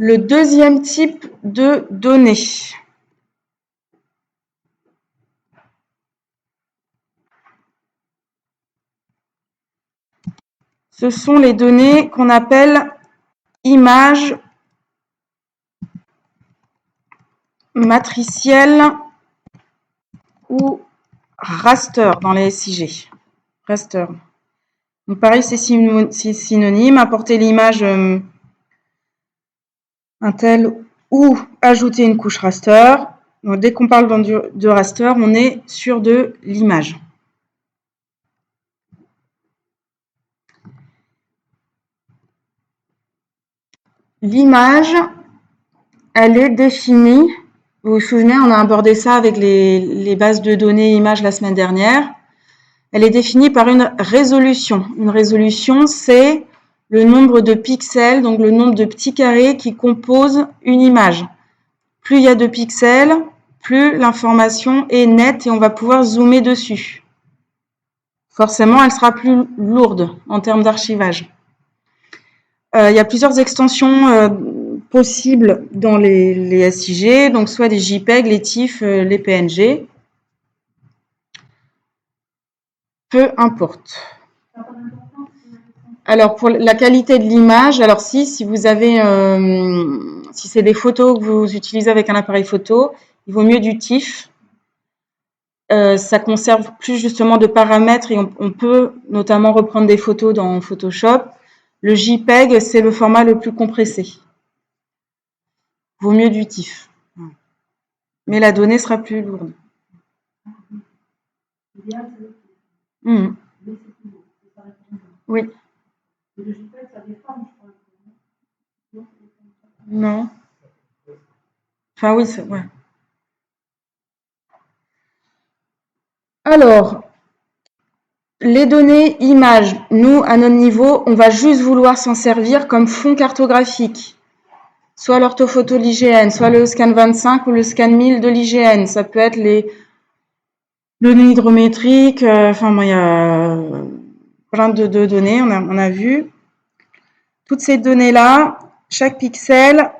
Le deuxième type de données. Ce sont les données qu'on appelle images matricielles ou raster dans les SIG. Raster. Donc pareil, c'est synonyme. Importer l'image un tel ou ajouter une couche raster. Donc, dès qu'on parle de raster, on est sur de l'image. L'image, elle est définie. Vous vous souvenez, on a abordé ça avec les bases de données images la semaine dernière. Elle est définie par une résolution. Une résolution, c'est le nombre de pixels, donc le nombre de petits carrés qui composent une image. Plus il y a de pixels, plus l'information est nette et on va pouvoir zoomer dessus. Forcément, elle sera plus lourde en termes d'archivage. Il y a plusieurs extensions possibles dans les SIG, donc soit les JPEG, les TIFF, les PNG. Peu importe. Alors, pour la qualité de l'image, alors si vous avez, si c'est des photos que vous utilisez avec un appareil photo, il vaut mieux du TIFF. Ça conserve plus justement de paramètres et on peut notamment reprendre des photos dans Photoshop. Le JPEG, c'est le format le plus compressé. Vaut mieux du TIFF. Mais la donnée sera plus lourde. Oui. Non. Enfin oui, c'est ouais. Alors, les données images, nous, à notre niveau, on va juste vouloir s'en servir comme fond cartographique. Soit l'orthophoto de l'IGN, soit le scan 25 ou le scan 1000 de l'IGN. Ça peut être les données hydrométriques. Enfin, bon, il y a plein de données, on a vu. Toutes ces données-là, chaque pixel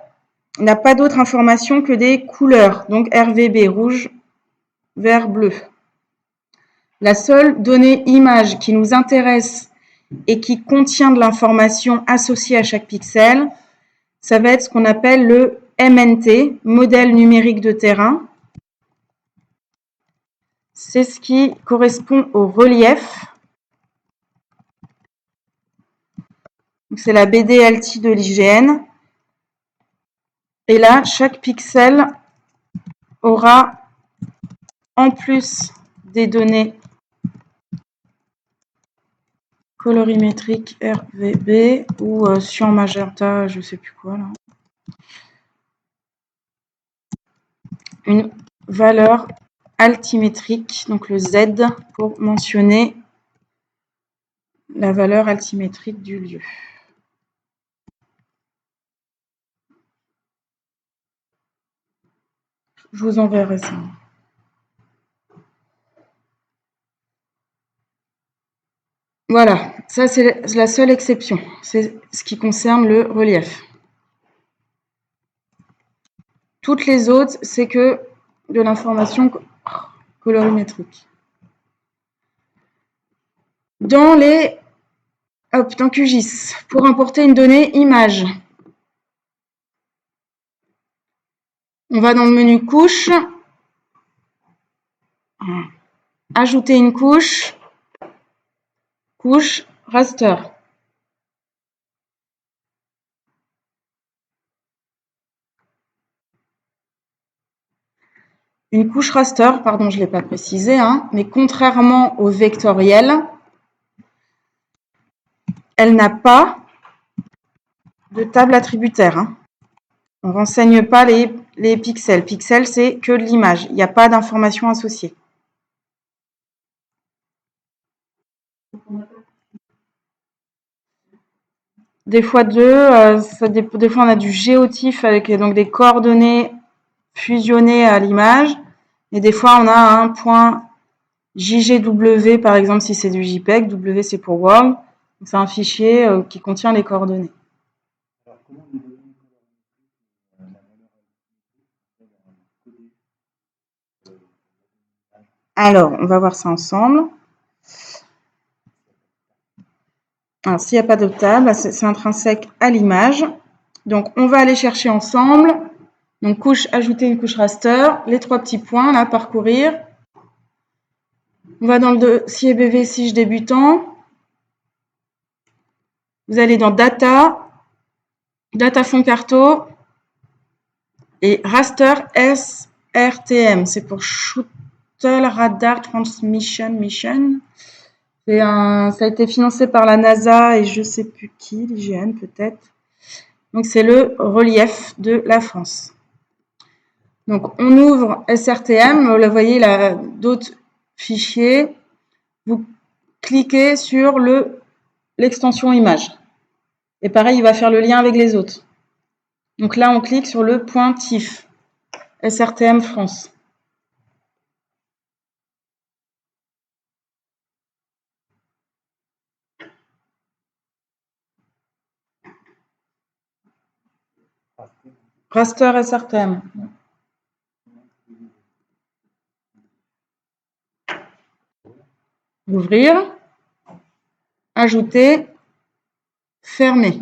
n'a pas d'autre information que des couleurs, donc RVB, rouge, vert, bleu. La seule donnée image qui nous intéresse et qui contient de l'information associée à chaque pixel, ça va être ce qu'on appelle le MNT, modèle numérique de terrain. C'est ce qui correspond au relief. C'est la BDLT de l'IGN. Et là, chaque pixel aura, en plus des données colorimétriques RVB ou cyan magenta, je ne sais plus quoi là, une valeur altimétrique, donc le Z pour mentionner la valeur altimétrique du lieu. Je vous enverrai ça. Voilà, ça c'est la seule exception, c'est ce qui concerne le relief. Toutes les autres, c'est que de l'information colorimétrique. Dans QGIS, pour importer une donnée image, on va dans le menu couche, ajouter une couche, couche, raster. Une couche raster, pardon, je ne l'ai pas précisé, hein, mais contrairement au vectoriel, elle n'a pas de table attributaire. Hein. On ne renseigne pas les pixels. Pixels, c'est que de l'image. Il n'y a pas d'information associée. Des fois deux, des fois on a du géotif avec donc des coordonnées fusionnées à l'image. Et des fois on a un point JGW, par exemple, si c'est du JPEG. W, c'est pour World. C'est un fichier qui contient les coordonnées. Alors, on va voir ça ensemble. Alors, s'il n'y a pas d'octave, c'est intrinsèque à l'image. Donc, on va aller chercher ensemble. Donc, couche, ajouter une couche raster, les 3 petits points, là, parcourir. On va dans le dossier BV6 débutant. Vous allez dans Data, Data Fond Carto et Raster SRTM. C'est pour Shuttle Radar Transmission Mission. Ça a été financé par la NASA et je ne sais plus qui, l'IGN peut-être. Donc, c'est le relief de la France. Donc, on ouvre SRTM. Vous voyez, il a d'autres fichiers. Vous cliquez sur l'extension image. Et pareil, il va faire le lien avec les autres. Donc là, on clique sur le point TIFF, SRTM France. Raster SRTM. Ouvrir, ajouter, fermer.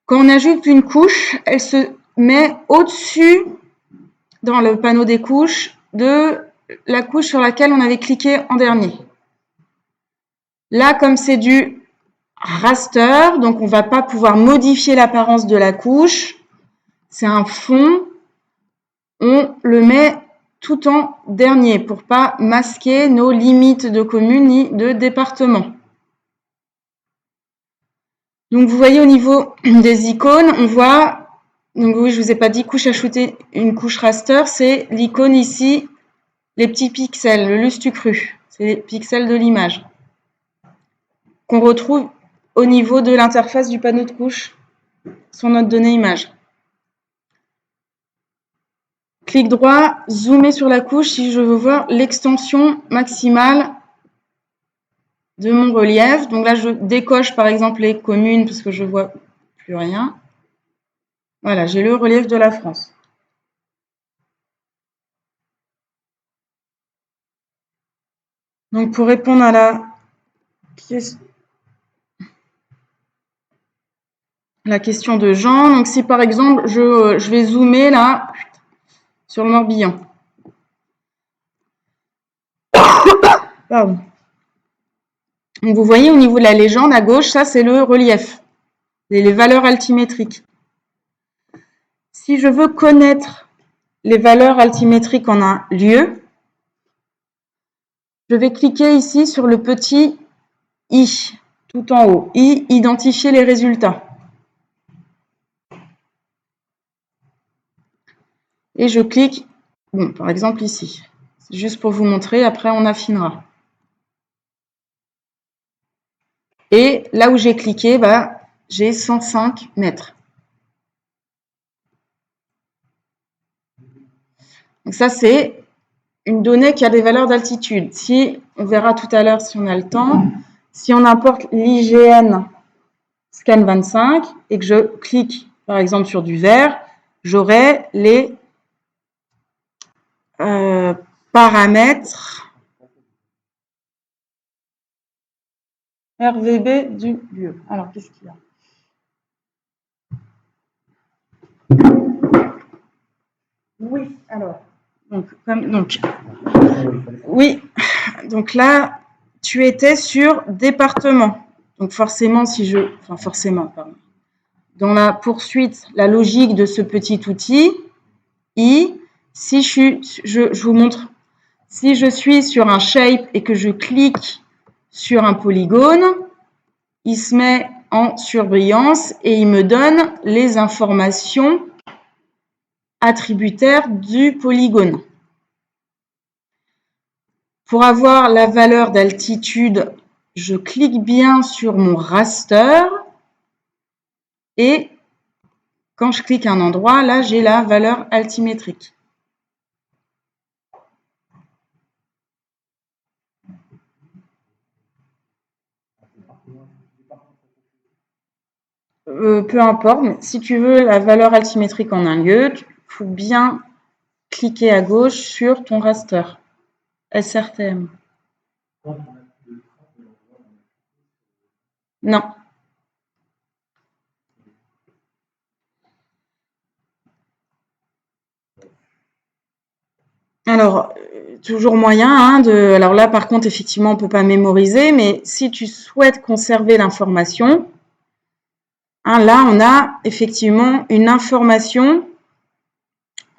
Quand on ajoute une couche, elle se met au-dessus, dans le panneau des couches, de la couche sur laquelle on avait cliqué en dernier. Là, comme c'est du raster, donc on ne va pas pouvoir modifier l'apparence de la couche, c'est un fond, on le met tout en dernier pour ne pas masquer nos limites de commune ni de département. Donc vous voyez au niveau des icônes, on voit, donc oui je ne vous ai pas dit couche ajoutée, une couche raster, c'est l'icône ici, les petits pixels, le lustre cru, c'est les pixels de l'image qu'on retrouve au niveau de l'interface du panneau de couche sur notre donnée image. Clic droit, zoomer sur la couche si je veux voir l'extension maximale de mon relief. Donc là, je décoche par exemple les communes parce que je ne vois plus rien. Voilà, j'ai le relief de la France. Donc pour répondre à la question de Jean, donc si par exemple je vais zoomer là sur le Morbihan. Pardon. Donc vous voyez au niveau de la légende à gauche, ça c'est le relief, les valeurs altimétriques. Si je veux connaître les valeurs altimétriques en un lieu, je vais cliquer ici sur le petit I, tout en haut. I, identifier les résultats. Et je clique, bon, par exemple ici. C'est juste pour vous montrer, après on affinera. Et là où j'ai cliqué, bah, j'ai 105 mètres. Donc ça, c'est une donnée qui a des valeurs d'altitude. Si, on verra tout à l'heure si on a le temps, si on importe l'IGN Scan 25 et que je clique par exemple sur du vert, j'aurai les paramètres RVB du lieu. Alors, qu'est-ce qu'il y a? Oui, alors, oui, donc là, tu étais sur département. Donc forcément, dans la poursuite, la logique de ce petit outil, si je vous montre, si je suis sur un shape et que je clique sur un polygone, il se met en surbrillance et il me donne les informations attributaires du polygone. Pour avoir la valeur d'altitude, je clique bien sur mon raster et quand je clique un endroit, là, j'ai la valeur altimétrique. Peu importe, mais si tu veux la valeur altimétrique en un lieu, il faut bien cliquer à gauche sur ton raster. SRTM. Non. Alors, toujours moyen hein, de... Alors là, par contre, effectivement, on ne peut pas mémoriser, mais si tu souhaites conserver l'information, hein, là, on a effectivement une information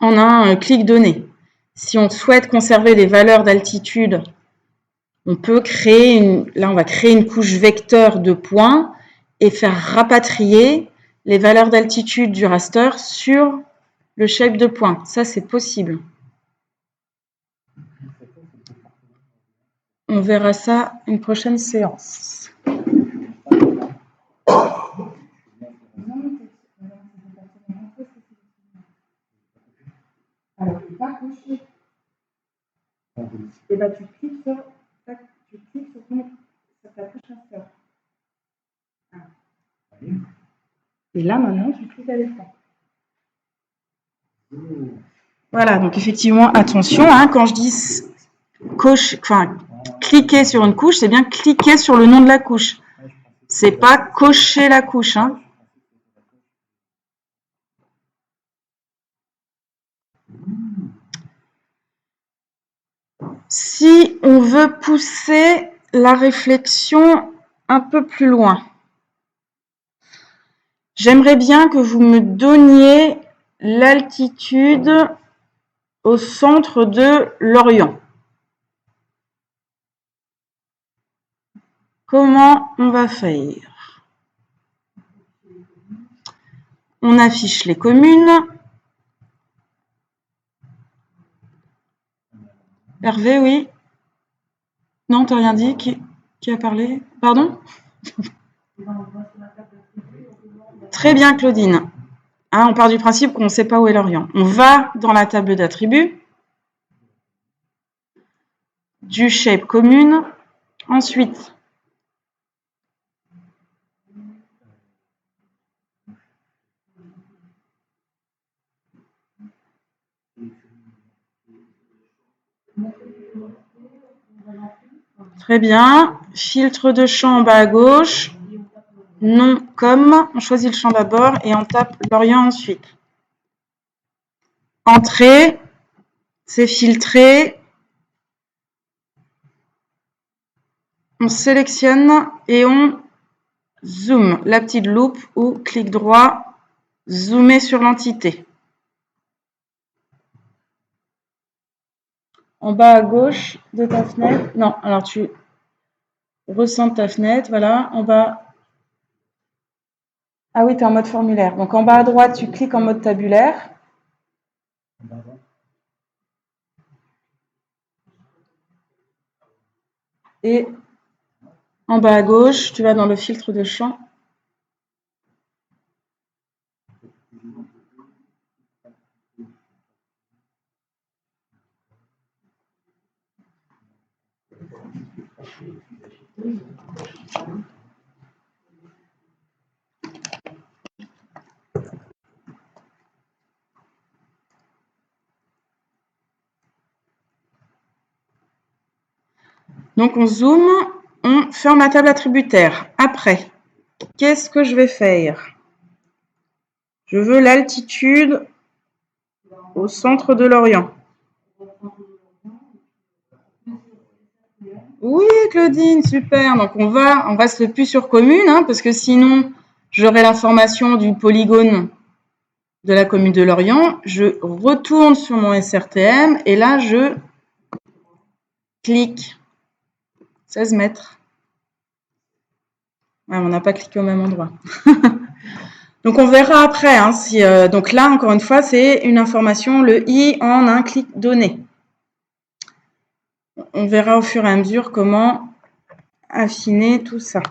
en un clic donné. Si on souhaite conserver les valeurs d'altitude, on peut créer là, on va créer une couche vecteur de points et faire rapatrier les valeurs d'altitude du raster sur le shape de points. Ça, c'est possible. On verra ça une prochaine séance. Alors, tu vas coucher. Et bien, tu cliques sur ta couche raster. Et là, maintenant, tu cliques à l'écran. Voilà, donc effectivement, attention, hein, quand je dis cliquer sur une couche, c'est bien cliquer sur le nom de la couche. C'est pas cocher la couche. Hein. Si on veut pousser la réflexion un peu plus loin, j'aimerais bien que vous me donniez l'altitude au centre de l'Orient. Comment on va faire? On affiche les communes. Hervé, oui? Non, t'as rien dit? Qui a parlé? Pardon? Très bien, Claudine. Hein, on part du principe qu'on ne sait pas où est l'Orient. On va dans la table d'attributs, du shape commune, ensuite très bien, filtre de champ en bas à gauche, nom comme, on choisit le champ d'abord et on tape l'Orient ensuite. Entrée, c'est filtré, on sélectionne et on zoom, la petite loupe ou clic droit, zoomer sur l'entité. En bas à gauche de ta fenêtre, non, alors tu recentres ta fenêtre, voilà, en bas. Ah oui, tu es en mode formulaire. Donc en bas à droite, tu cliques en mode tabulaire. Et en bas à gauche, tu vas dans le filtre de champ. Donc on zoome, on ferme la table attributaire. Après, qu'est-ce que je vais faire? Je veux l'altitude au centre de l'Orient. Oui, Claudine, super. Donc on reste plus sur commune, hein, parce que sinon j'aurai l'information du polygone de la commune de Lorient. Je retourne sur mon SRTM et là je clique 16 mètres. Ouais, on n'a pas cliqué au même endroit. Donc on verra après. Hein, donc là, encore une fois, c'est une information, le i en un clic donné. On verra au fur et à mesure comment affiner tout ça.